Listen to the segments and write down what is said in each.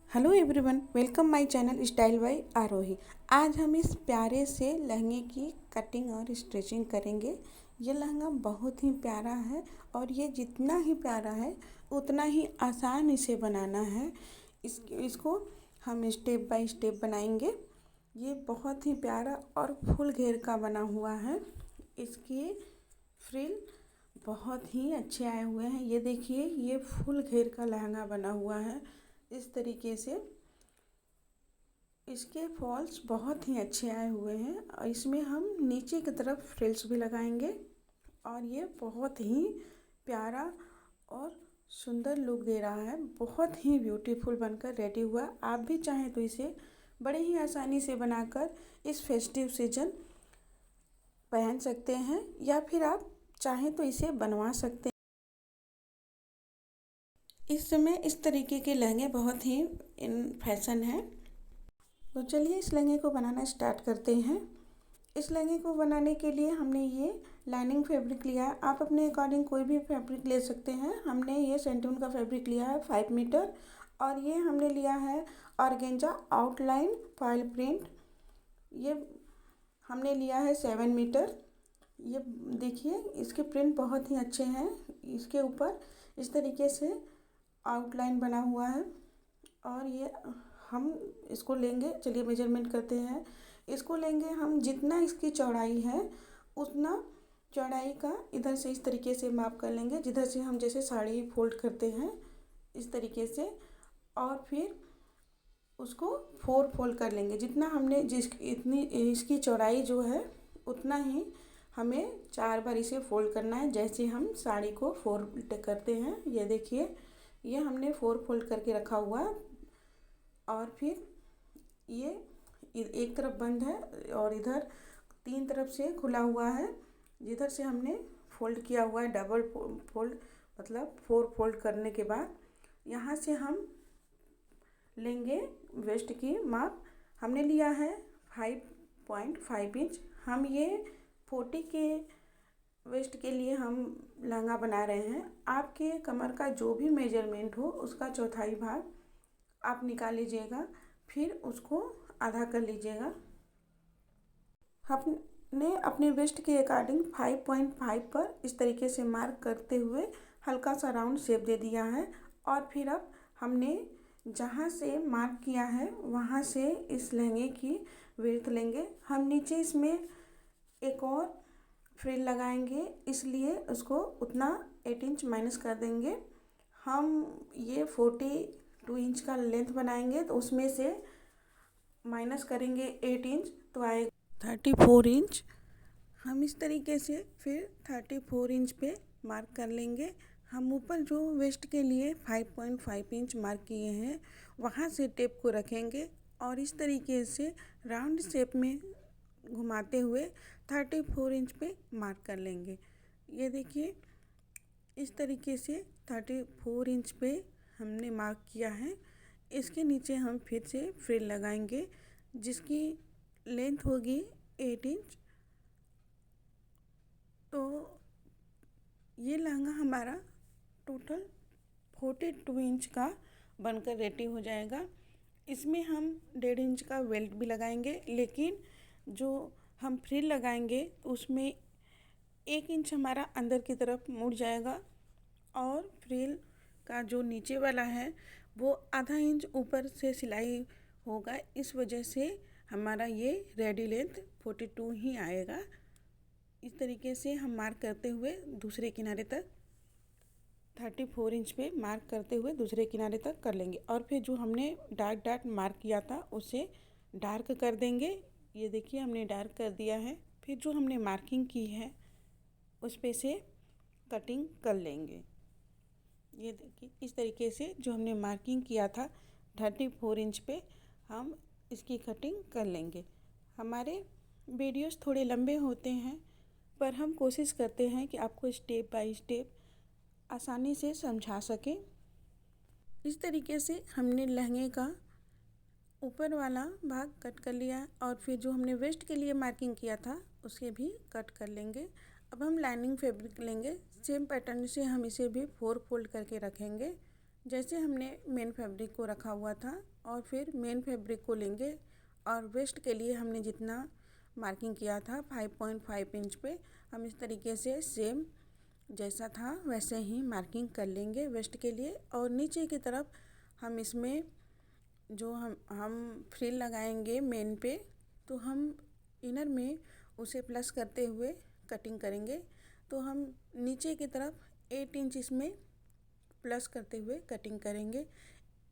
Hello everyone, welcome my channel style by Aarohi. आज हम इस प्यारे से लहंगे की कटिंग और स्टिचिंग करेंगे। ये लहंगा बहुत ही प्यारा है और ये जितना ही प्यारा है उतना ही आसान इसे बनाना है। इसको हम स्टेप बाय स्टेप बनाएंगे। ये बहुत ही प्यारा और फुल घेर का बना हुआ है। इसके फ्रिल बहुत ही अच्छे आए हुए हैं। ये देखिए, ये फुल घेर का लहंगा बना हुआ है। इस तरीके से इसके फॉल्स बहुत ही अच्छे आए हुए हैं और इसमें हम नीचे की तरफ फ्रिल्स भी लगाएंगे और ये बहुत ही प्यारा और सुंदर लुक दे रहा है। बहुत ही ब्यूटीफुल बनकर रेडी हुआ। आप भी चाहें तो इसे बड़े ही आसानी से बनाकर इस फेस्टिव सीजन पहन सकते हैं या फिर आप चाहें तो इसे बनवा सकते हैं। इस समय इस तरीके के लहंगे बहुत ही इन फैशन है। तो चलिए इस लहंगे को बनाना स्टार्ट करते हैं। इस लहंगे को बनाने के लिए हमने ये लाइनिंग फैब्रिक लिया है। आप अपने अकॉर्डिंग कोई भी फैब्रिक ले सकते हैं। हमने ये सेंटून का फैब्रिक लिया है 5 मीटर और ये हमने लिया है ऑर्गेंजा आउटलाइन फॉयल प्रिंट। ये हमने लिया है 7 मीटर। ये देखिए, इसके प्रिंट बहुत ही अच्छे हैं। इसके ऊपर इस तरीके से आउटलाइन बना हुआ है और ये हम इसको लेंगे। चलिए मेजरमेंट करते हैं। इसको लेंगे हम, जितना इसकी चौड़ाई है उतना चौड़ाई का इधर से इस तरीके से माप कर लेंगे, जिधर से हम जैसे साड़ी फोल्ड करते हैं इस तरीके से, और फिर उसको 4 फोल्ड कर लेंगे। जितना हमने इतनी इसकी चौड़ाई जो है उतना ही हमें 4 बार इसे फोल्ड करना है, जैसे हम साड़ी को फोल्ड करते हैं। ये देखिए, ये हमने 4 फोल्ड करके रखा हुआ और फिर ये एक तरफ बंद है और इधर 3 तरफ से खुला हुआ है। जिधर से हमने फोल्ड किया हुआ है डबल फोल्ड, मतलब 4 फोल्ड करने के बाद यहाँ से हम लेंगे वेस्ट की माप। हमने लिया है 5.5 इंच। हम ये 40 के वेस्ट के लिए हम लहंगा बना रहे हैं। आपके कमर का जो भी मेजरमेंट हो उसका चौथाई भाग आप निकाल लीजिएगा, फिर उसको आधा कर लीजिएगा। हमने अपने वेस्ट के अकॉर्डिंग 5.5 पर इस तरीके से मार्क करते हुए हल्का सा राउंड शेप दे दिया है और फिर अब हमने जहाँ से मार्क किया है वहाँ से इस लहंगे की विड्थ लेंगे। हम नीचे इसमें एक और फ्रिल लगाएंगे, इसलिए उसको उतना 8 इंच माइनस कर देंगे। हम ये 42 इंच का लेंथ बनाएंगे तो उसमें से माइनस करेंगे 8 इंच तो आएगा 34 इंच। हम इस तरीके से फिर 34 इंच पे मार्क कर लेंगे। हम ऊपर जो वेस्ट के लिए 5.5 इंच मार्क किए हैं वहाँ से टेप को रखेंगे और इस तरीके से राउंड शेप में घुमाते हुए 34 इंच पे मार्क कर लेंगे। ये देखिए, इस तरीके से 34 इंच पे हमने मार्क किया है। इसके नीचे हम फिर से फ्रिल लगाएंगे जिसकी लेंथ होगी 8 इंच। तो ये लहंगा हमारा टोटल 42 इंच का बनकर रेडी हो जाएगा। इसमें हम 1.5 इंच का बेल्ट भी लगाएंगे, लेकिन जो हम फ्रिल लगाएंगे उसमें 1 इंच हमारा अंदर की तरफ मुड़ जाएगा और फ्रिल का जो नीचे वाला है वो आधा इंच ऊपर से सिलाई होगा। इस वजह से हमारा ये रेडी लेंथ 42 ही आएगा। इस तरीके से हम मार्क करते हुए दूसरे किनारे तक 34 इंच पे मार्क करते हुए दूसरे किनारे तक कर लेंगे और फिर जो हमने डार्क डार्क मार्क किया था उसे डार्क कर देंगे। ये देखिए, हमने डार्क कर दिया है। फिर जो हमने मार्किंग की है उस पे से कटिंग कर लेंगे। ये देखिए, इस तरीके से जो हमने मार्किंग किया था 34 इंच पे हम इसकी कटिंग कर लेंगे। हमारे वीडियोस थोड़े लंबे होते हैं पर हम कोशिश करते हैं कि आपको स्टेप बाय स्टेप आसानी से समझा सकें। इस तरीके से हमने लहंगे का ऊपर वाला भाग कट कर लिया और फिर जो हमने वेस्ट के लिए मार्किंग किया था उसे भी कट कर लेंगे। अब हम लाइनिंग फैब्रिक लेंगे। सेम पैटर्न से हम इसे भी 4 फोल्ड करके रखेंगे, जैसे हमने मेन फैब्रिक को रखा हुआ था और फिर मेन फैब्रिक को लेंगे और वेस्ट के लिए हमने जितना मार्किंग किया था 5.5 इंच पे हम इस तरीके से सेम जैसा था वैसे ही मार्किंग कर लेंगे वेस्ट के लिए। और नीचे की तरफ हम इसमें जो हम फ्रिल लगाएंगे मेन पे, तो हम इनर में उसे प्लस करते हुए कटिंग करेंगे। तो हम नीचे की तरफ 8 इंच इसमें प्लस करते हुए कटिंग करेंगे।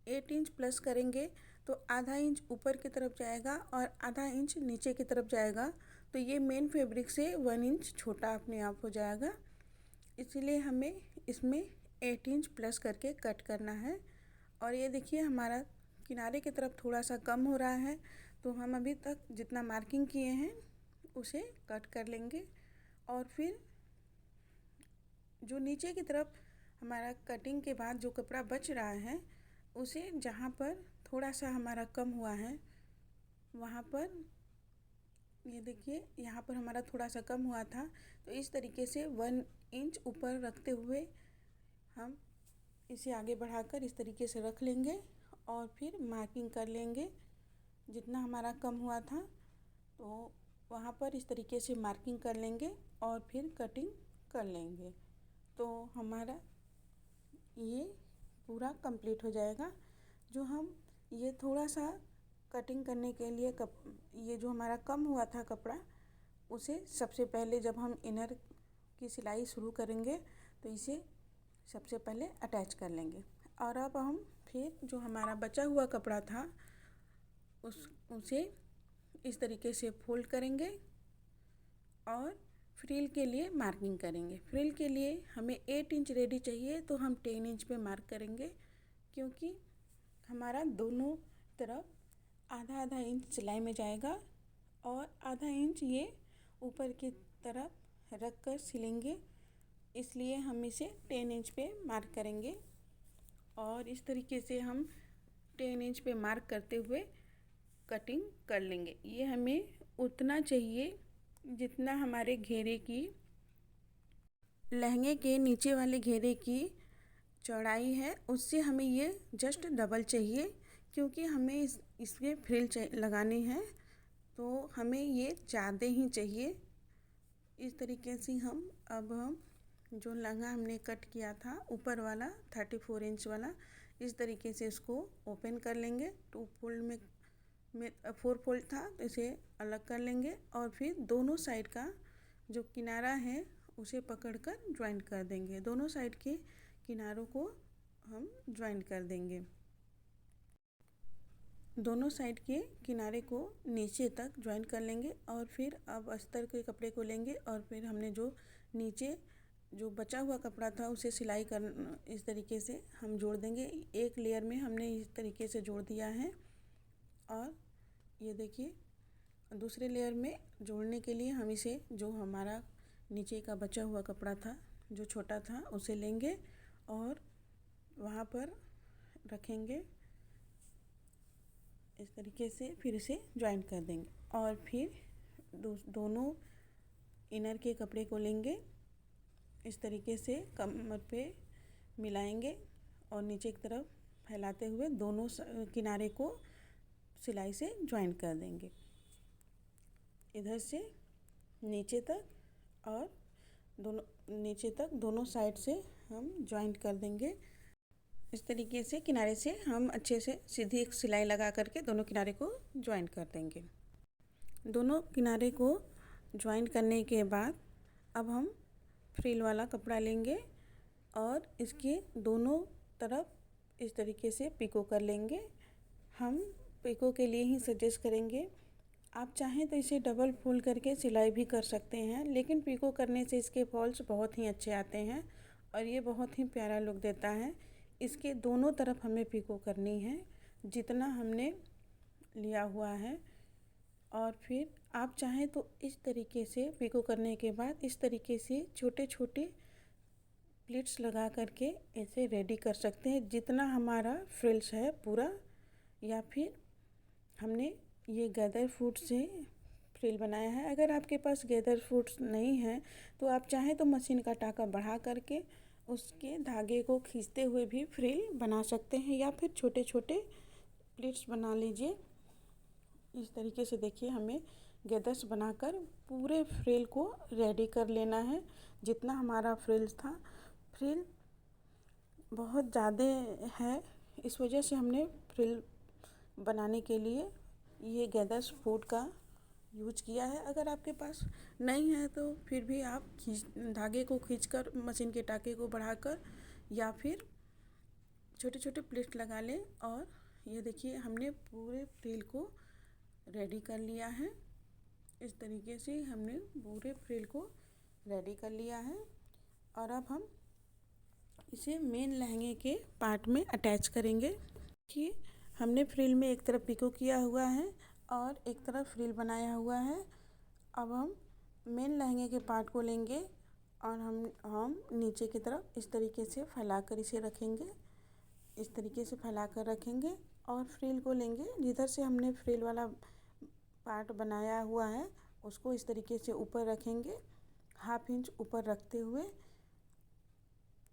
8 इंच प्लस करेंगे तो आधा इंच ऊपर की तरफ जाएगा और आधा इंच नीचे की तरफ जाएगा, तो ये मेन फैब्रिक से 1 इंच छोटा अपने आप हो जाएगा। इसीलिए हमें इसमें 8 इंच प्लस करके कट करना है। और ये देखिए हमारा किनारे की तरफ थोड़ा सा कम हो रहा है, तो हम अभी तक जितना मार्किंग किए हैं उसे कट कर लेंगे। और फिर जो नीचे की तरफ हमारा कटिंग के बाद जो कपड़ा बच रहा है उसे जहाँ पर थोड़ा सा हमारा कम हुआ है वहाँ पर, ये देखिए यहाँ पर हमारा थोड़ा सा कम हुआ था, तो इस तरीके से 1 इंच ऊपर रखते हुए हम इसे आगे बढ़ाकर इस तरीके से रख लेंगे और फिर मार्किंग कर लेंगे। जितना हमारा कम हुआ था तो वहाँ पर इस तरीके से मार्किंग कर लेंगे और फिर कटिंग कर लेंगे, तो हमारा ये पूरा कंप्लीट हो जाएगा। जो हम ये थोड़ा सा कटिंग करने के लिए ये जो हमारा कम हुआ था कपड़ा, उसे सबसे पहले जब हम इनर की सिलाई शुरू करेंगे तो इसे सबसे पहले अटैच कर लेंगे। और अब हम फिर जो हमारा बचा हुआ कपड़ा था उसे इस तरीके से फोल्ड करेंगे और फ्रिल के लिए मार्किंग करेंगे। फ्रिल के लिए हमें 8 इंच रेडी चाहिए, तो हम 10 इंच पे मार्क करेंगे, क्योंकि हमारा दोनों तरफ आधा आधा इंच सिलाई में जाएगा और आधा इंच ये ऊपर की तरफ रख कर सिलेंगे। इसलिए हम इसे 10 इंच पे मार्क करेंगे और इस तरीके से हम 10 इंच पे मार्क करते हुए कटिंग कर लेंगे। ये हमें उतना चाहिए जितना हमारे घेरे की लहंगे के नीचे वाले घेरे की चौड़ाई है, उससे हमें ये जस्ट डबल चाहिए, क्योंकि हमें इसमें फ्रिल लगानी है, तो हमें ये ज़्यादा ही चाहिए। इस तरीके से हम जो लहंगा हमने कट किया था ऊपर वाला 34 इंच वाला, इस तरीके से इसको ओपन कर लेंगे। 2 फोल्ड में 4 फोल्ड था तो इसे अलग कर लेंगे और फिर दोनों साइड का जो किनारा है उसे पकड़कर ज्वाइंट कर देंगे। दोनों साइड के किनारों को हम ज्वाइंट कर देंगे। दोनों साइड के किनारे को नीचे तक ज्वाइंट कर लेंगे और फिर अब अस्तर के कपड़े को लेंगे और फिर हमने जो नीचे जो बचा हुआ कपड़ा था उसे सिलाई कर इस तरीके से हम जोड़ देंगे। एक लेयर में हमने इस तरीके से जोड़ दिया है और ये देखिए दूसरे लेयर में जोड़ने के लिए हम इसे जो हमारा नीचे का बचा हुआ कपड़ा था जो छोटा था उसे लेंगे और वहाँ पर रखेंगे इस तरीके से, फिर इसे ज्वाइंट कर देंगे और फिर दोनों इनर के कपड़े को लेंगे, इस तरीके से कमर पे मिलाएंगे और नीचे की तरफ फैलाते हुए दोनों किनारे को सिलाई से ज्वाइंट कर देंगे, इधर से नीचे तक और नीचे तक दोनों साइड से हम ज्वाइंट कर देंगे। इस तरीके से किनारे से हम अच्छे से सीधी एक सिलाई लगा करके दोनों किनारे को ज्वाइंट कर देंगे। दोनों किनारे को ज्वाइंट करने के बाद अब हम फ्रिल वाला कपड़ा लेंगे और इसके दोनों तरफ इस तरीके से पिको कर लेंगे। हम पिको के लिए ही सजेस्ट करेंगे, आप चाहें तो इसे डबल फोल्ड करके सिलाई भी कर सकते हैं, लेकिन पिको करने से इसके फॉल्स बहुत ही अच्छे आते हैं और ये बहुत ही प्यारा लुक देता है। इसके दोनों तरफ हमें पिको करनी है जितना हमने लिया हुआ है। और फिर आप चाहें तो इस तरीके से पिको करने के बाद इस तरीके से छोटे छोटे प्लीट्स लगा करके ऐसे रेडी कर सकते हैं जितना हमारा फ्रिल्स है पूरा। या फिर हमने ये गैदर फूट से फ्रिल बनाया है। अगर आपके पास गैदर फूट्स नहीं है तो आप चाहें तो मशीन का टाँका बढ़ा करके उसके धागे को खींचते हुए भी फ्रिल बना सकते हैं, या फिर छोटे छोटे प्लीट्स बना लीजिए। इस तरीके से देखिए हमें गैदर्स बनाकर पूरे फ्रिल को रेडी कर लेना है। जितना हमारा फ्रिल था, फ्रिल बहुत ज़्यादा है, इस वजह से हमने फ्रिल बनाने के लिए ये गैदर्स फूड का यूज किया है। अगर आपके पास नहीं है तो फिर भी आप धागे को खींचकर मशीन के टाँके को बढ़ाकर या फिर छोटे छोटे प्लेट लगा लें। और ये देखिए हमने पूरे फ्रिल को रेडी कर लिया है। इस तरीके से हमने पूरे फ्रिल को रेडी कर लिया है। और अब हम इसे मेन लहंगे के पार्ट में अटैच करेंगे। कि हमने फ्रिल में एक तरफ पिको किया हुआ है और एक तरफ फ्रिल बनाया हुआ है। अब हम मेन लहंगे के पार्ट को लेंगे और हम नीचे की तरफ इस तरीके से फैलाकर इसे रखेंगे। इस तरीके से फैलाकर रखेंगे और फ्रिल को लेंगे। जिधर से हमने फ्रिल वाला पार्ट बनाया हुआ है उसको इस तरीके से ऊपर रखेंगे, 1/2 इंच ऊपर रखते हुए,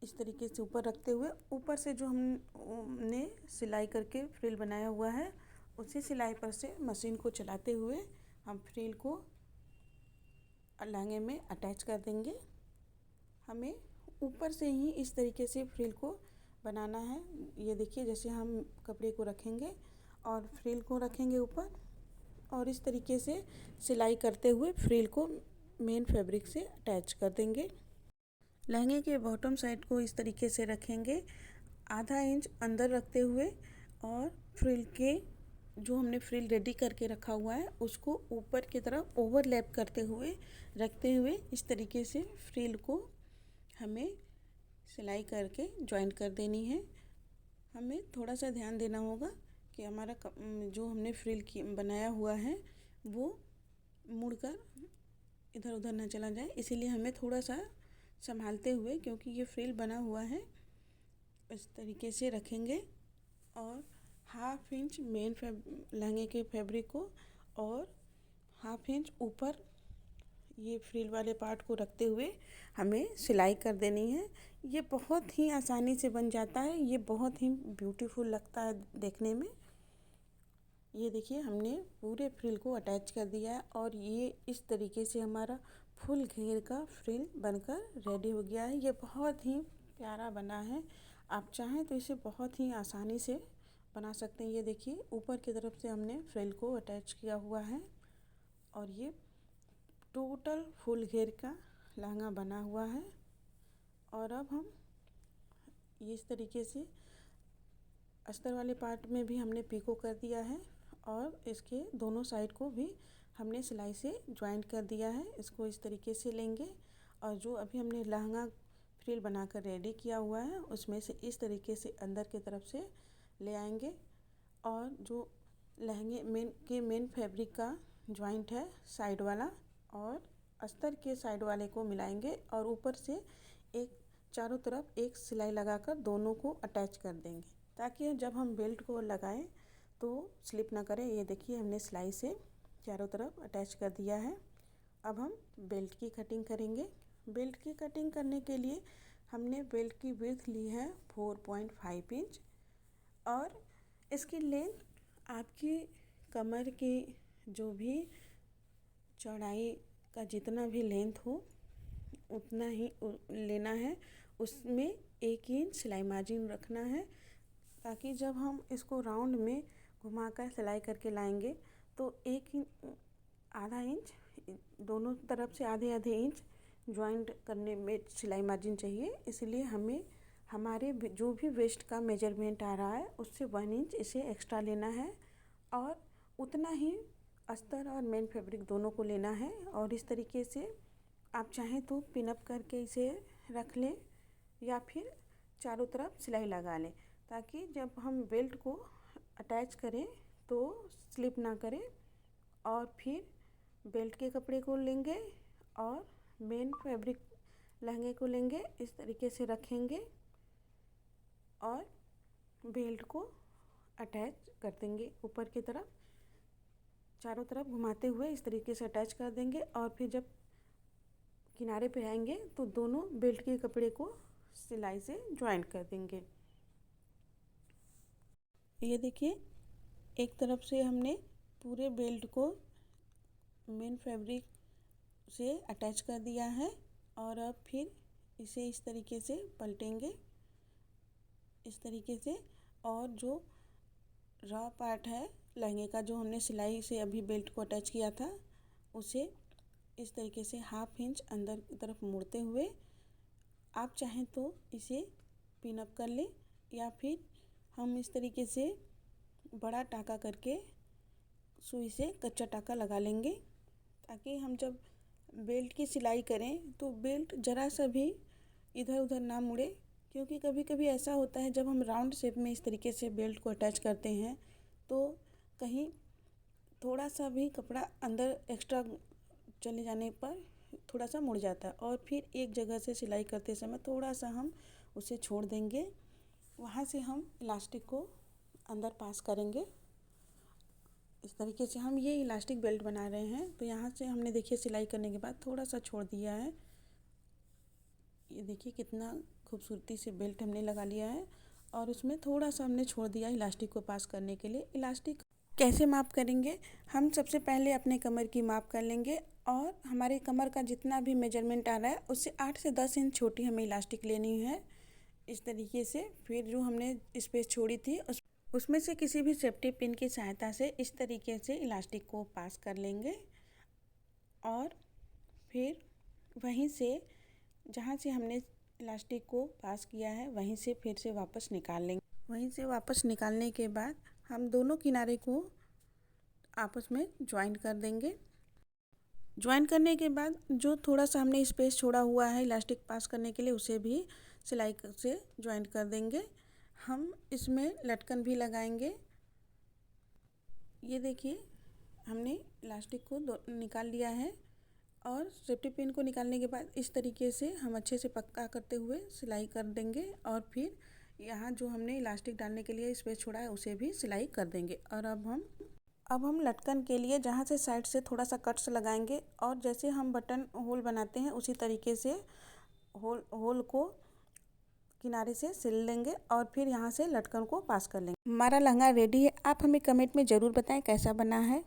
इस तरीके से ऊपर रखते हुए ऊपर से जो हमने सिलाई करके फ्रिल बनाया हुआ है उसी सिलाई पर से मशीन को चलाते हुए हम फ्रिल को लहंगे में अटैच कर देंगे। हमें ऊपर से ही इस तरीके से फ्रिल को बनाना है। ये देखिए जैसे हम कपड़े को रखेंगे और फ्रिल को रखेंगे ऊपर, और इस तरीके से सिलाई करते हुए फ्रिल को मेन फैब्रिक से अटैच कर देंगे। लहंगे के बॉटम साइड को इस तरीके से रखेंगे, 1/2 इंच अंदर रखते हुए, और फ्रिल के जो हमने फ्रिल रेडी करके रखा हुआ है उसको ऊपर की तरफ ओवरलैप करते हुए रखते हुए इस तरीके से फ्रिल को हमें सिलाई करके जॉइंट कर देनी है। हमें थोड़ा सा ध्यान देना होगा कि हमारा जो हमने फ्रिल बनाया हुआ है वो मुड़कर इधर उधर ना चला जाए, इसीलिए हमें थोड़ा सा संभालते हुए, क्योंकि ये फ्रिल बना हुआ है, इस तरीके से रखेंगे। और 1/2 इंच मेन लहंगे के फैब्रिक को और 1/2 इंच ऊपर ये फ्रिल वाले पार्ट को रखते हुए हमें सिलाई कर देनी है। ये बहुत ही आसानी से बन जाता है, ये बहुत ही ब्यूटीफुल लगता है देखने में। ये देखिए हमने पूरे फ्रिल को अटैच कर दिया है और ये इस तरीके से हमारा फुल घेर का फ्रिल बनकर रेडी हो गया है। ये बहुत ही प्यारा बना है। आप चाहें तो इसे बहुत ही आसानी से बना सकते हैं। ये देखिए ऊपर की तरफ से हमने फ्रिल को अटैच किया हुआ है और ये टोटल फुल घेर का लहंगा बना हुआ है। और अब हम इस तरीके से अस्तर वाले पार्ट में भी हमने पिको कर दिया है और इसके दोनों साइड को भी हमने सिलाई से ज्वाइंट कर दिया है। इसको इस तरीके से लेंगे और जो अभी हमने लहंगा फ्रिल बनाकर रेडी किया हुआ है उसमें से इस तरीके से अंदर की तरफ से ले आएंगे और जो लहंगे मेन फैब्रिक का ज्वाइंट है साइड वाला और अस्तर के साइड वाले को मिलाएंगे और ऊपर से एक चारों तरफ एक सिलाई लगाकर दोनों को अटैच कर देंगे, ताकि जब हम बेल्ट को लगाएं तो स्लिप ना करे। ये देखिए हमने सिलाई से चारों तरफ अटैच कर दिया है। अब हम बेल्ट की कटिंग करेंगे। बेल्ट की कटिंग करने के लिए हमने बेल्ट की विड्थ ली है 4.5 इंच और इसकी लेंथ आपकी कमर की जो भी चौड़ाई का जितना भी लेंथ हो उतना ही लेना है। उसमें 1 इंच सिलाई मार्जिन रखना है, ताकि जब हम इसको राउंड में घुमाकर सिलाई करके लाएंगे तो 1.5 इंच दोनों तरफ से आधे आधे इंच ज्वाइंट करने में सिलाई मार्जिन चाहिए। इसलिए हमें हमारे जो भी वेस्ट का मेजरमेंट आ रहा है उससे 1 इंच इसे एक्स्ट्रा लेना है और उतना ही अस्तर और मेन फैब्रिक दोनों को लेना है। और इस तरीके से आप चाहें तो पिन अप करके इसे रख लें या फिर चारों तरफ सिलाई लगा लें, ताकि जब हम बेल्ट को अटैच करें तो स्लिप ना करे। और फिर बेल्ट के कपड़े को लेंगे और मेन फैब्रिक लहंगे को लेंगे, इस तरीके से रखेंगे और बेल्ट को अटैच कर देंगे ऊपर की तरफ, चारों तरफ घुमाते हुए इस तरीके से अटैच कर देंगे। और फिर जब किनारे पे आएंगे तो दोनों बेल्ट के कपड़े को सिलाई से ज्वाइन कर देंगे। ये देखिए, एक तरफ से हमने पूरे बेल्ट को मेन फैब्रिक से अटैच कर दिया है और अब फिर इसे इस तरीके से पलटेंगे, इस तरीके से। और जो रॉ पार्ट है लहंगे का, जो हमने सिलाई से अभी बेल्ट को अटैच किया था, उसे इस तरीके से हाफ इंच अंदर की तरफ मोड़ते हुए आप चाहें तो इसे पिन अप कर लें, या फिर हम इस तरीके से बड़ा टाँका करके सुई से कच्चा टाँका लगा लेंगे, ताकि हम जब बेल्ट की सिलाई करें तो बेल्ट ज़रा सा भी इधर उधर ना मुड़े। क्योंकि कभी कभी ऐसा होता है जब हम राउंड शेप में इस तरीके से बेल्ट को अटैच करते हैं तो कहीं थोड़ा सा भी कपड़ा अंदर एक्स्ट्रा चले जाने पर थोड़ा सा मुड़ जाता है, और फिर एक जगह से सिलाई करते समय थोड़ा सा हम उसे छोड़ देंगे, वहाँ से हम इलास्टिक को अंदर पास करेंगे। इस तरीके से हम ये इलास्टिक बेल्ट बना रहे हैं। तो यहाँ से हमने देखिए सिलाई करने के बाद थोड़ा सा छोड़ दिया है। ये देखिए कितना खूबसूरती से बेल्ट हमने लगा लिया है, और उसमें थोड़ा सा हमने छोड़ दिया इलास्टिक को पास करने के लिए। इलास्टिक कैसे माप करेंगे? हम सबसे पहले अपने कमर की माप कर लेंगे, और हमारे कमर का जितना भी मेजरमेंट आ रहा है उससे 8 से 10 इंच छोटी हमें इलास्टिक लेनी है। इस तरीके से फिर जो हमने स्पेस छोड़ी थी उसमें से किसी भी सेफ्टी पिन की सहायता से इस तरीके से इलास्टिक को पास कर लेंगे, और फिर वहीं से जहाँ से हमने इलास्टिक को पास किया है वहीं से फिर से वापस निकाल लेंगे। वहीं से वापस निकालने के बाद हम दोनों किनारे को आपस में ज्वाइन कर देंगे। ज्वाइन करने के बाद जो थोड़ा सा हमने स्पेस छोड़ा हुआ है इलास्टिक पास करने के लिए, उसे भी सिलाई से ज्वाइन कर देंगे। हम इसमें लटकन भी लगाएंगे। ये देखिए, हमने इलास्टिक को निकाल लिया है, और सेफ्टी पिन को निकालने के बाद इस तरीके से हम अच्छे से पक्का करते हुए सिलाई कर देंगे, और फिर यहाँ जो हमने इलास्टिक डालने के लिए स्पेस छोड़ा है उसे भी सिलाई कर देंगे। और अब हम लटकन के लिए जहाँ से साइड से थोड़ा सा कट्स लगाएंगे, और जैसे हम बटन होल बनाते हैं उसी तरीके से होल को किनारे से सिल लेंगे, और फिर यहाँ से लटकन को पास कर लेंगे। हमारा लहंगा रेडी है। आप हमें कमेंट में ज़रूर बताएं कैसा बना है।